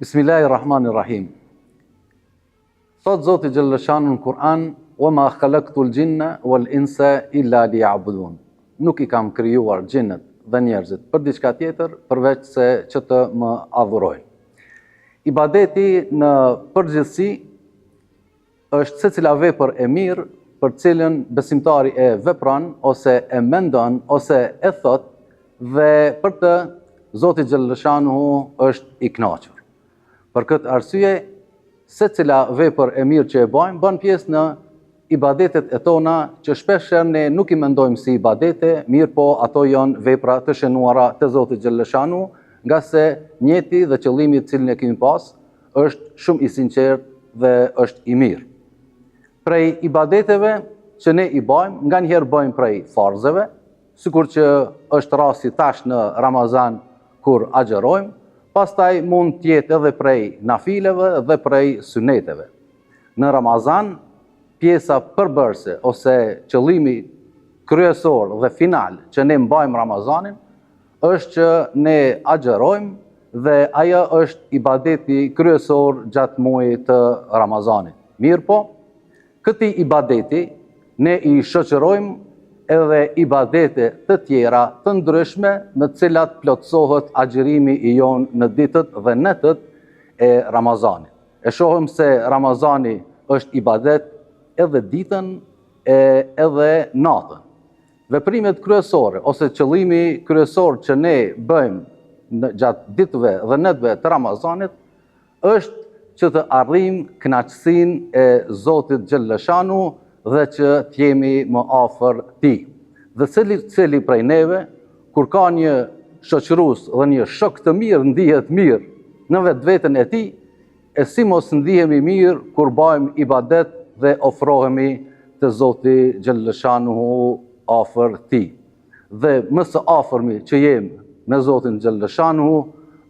Bismillahirrahmanirrahim. Thot Zoti Gjellëshanu në Kur'an: "Wa ma khalaqtul jinna wal insa illa liya'budun." Nuk I kam krijuar gjinët dhe njerëzit për diçka tjetër përveç se që të më adhurojnë. Ibadeti në përgjithësi është secila vepër e mirë për cilën besimtari e vepron ose e mendon ose e thot dhe për të Zoti Gjellëshanu është I kënaqur. Për këtë arsye, secila vepër e mirë që e bëjmë bën pjesë në ibadetet e tona që shpeshherë ne nuk I mendojmë si ibadete, mirë po ato janë vepra të shënuara te Zoti Gjellëshanu, nga se njeti dhe qëllimi të cilin e kemi pas është shumë I sinqertë dhe është I mirë. Prej ibadeteve që ne I bëjmë, nganjëherë bëjmë prej farzeve, sikur që është rasti tash në Ramazan kur agjerojmë, pastaj mund të jetë edhe prej nafileve dhe prej suneteve. Në Ramazan, pjesa përbërëse ose qëllimi kryesor dhe final që ne mbajmë Ramazanin është që ne agjerojmë dhe ajo është ibadeti kryesor gjatë muajit të Ramazanit. Mirë po, këti ibadeti ne I shoqërojmë edhe ibadete të tjera të ndryshme me cilat plotësohet agjerimi I jonë në ditët dhe netët e Ramazanit. E shohim se Ramazani është ibadet edhe ditën edhe natën. Veprimet kryesore ose qëllimi kryesor që ne bëjmë gjatë ditëve dhe netëve të Ramazanit është që të arrijmë kënaqësinë e Zotit Gjellëshanu dhe që t'jemi më afër Tij. Dhe cili prej neve, kur ka një shoqërues dhe një shok të mirë, ndihet mirë në vetveten e tij, e si mos ndihemi mirë kur bëjmë ibadet dhe ofrohemi te Zoti Gjellëshanu afër Tij. Dhe më së afërmi që jemi me Zotin Gjellëshanu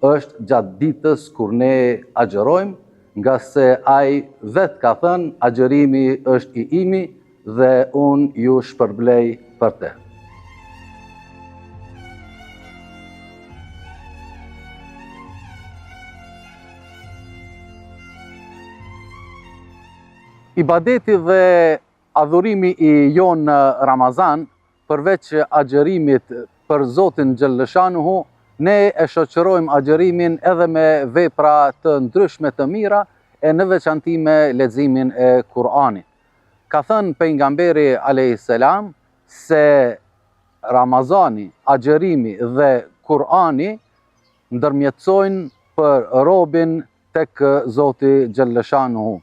është gjatë ditës kur ne agjerojmë, nga se ai vetë ka thënë agjerimi është I imi dhe unë ju shpërblej për te. Ibadeti dhe adhurimi I jonë në Ramazan, përveç agjerimit për Zotin Gjellëshanu, ne e shoqërojmë agjerimin edhe me vepra të ndryshme të mira e në veçanti me leximin e Kur'anit. Ka thënë pejgamberi a.s. se Ramazani, agjerimi dhe Kur'ani ndërmjetësojnë për robin tek Zoti Gjellëshanu.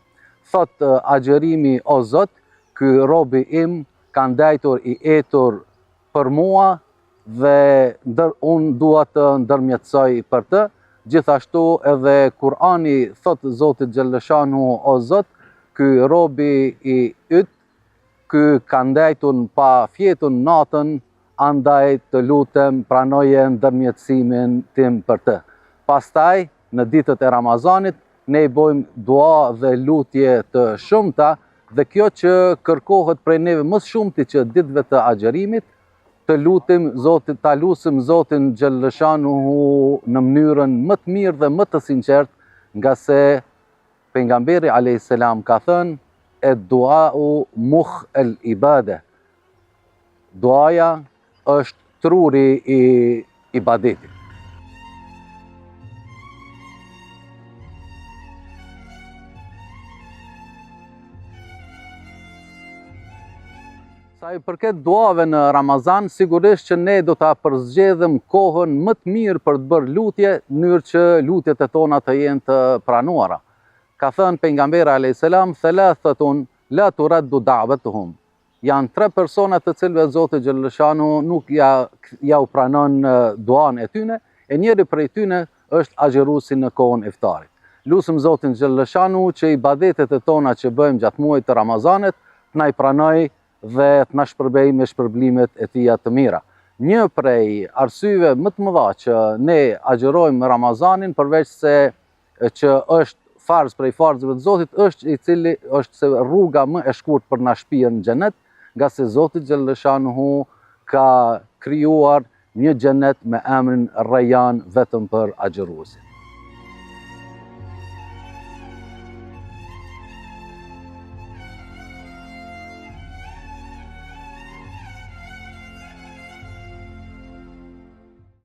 Thot agjerimi: "O Zot, ky robi im ka ndajtur I etur për mua dhe unë dua të ndërmjetësoj për të." Gjithashtu edhe Kur'ani thot Zotit Gjellëshanu: "O Zot, ky robi I yt, ky ka ndajtur pa fjetun natën, andaj të lutem pranoje ndërmjetësimin tim për të." Pastaj, në ditët e Ramazanit, ne I bojmë dua dhe lutje të shumta, dhe kjo që kërkohet prej neve më shumti që ditëve të agjerimit, të lutim Zotin, ta lutim Zotin Gjellëshanu në mënyrën më të mirë dhe më të sinqertë, nga se pejgamberi a.s. ka thënë: "Ed-duau mukh el-ibade." Duaja është truri I ibadetit. Sa I përket duave në Ramazan, sigurisht që ne do ta përzgjedhëm kohën më të mirë për të bërë lutje, në mënyrë që lutjet e tona të jenë të pranuara. Ka thënë pejgamberi a.s. "Thalathatun la turaddu da'watuhum." Janë 3 persona të cilëve Zoti Gjellëshanu nuk ja u pranon duan e tyne, e njëri prej tyne është agjeruesi në kohën e iftarit. Lutim Zotin Gjellëshanu që ibadetet e tona që bëjmë gjatë muajit të Ramazanit të na I pranoj dhe të na shpërbej me shpërblimet e Tija të mira. Një prej arsyeve më të mëdha që ne agjerojmë Ramazanin, përveç se që është farz prej farzëve të Zotit, është se rruga më e shkurt për na shpihen në xhenet, nga se Zoti Gjellëshanu ka krijuar një xhenet me emrin Rayyan vetëm për agjeruesit.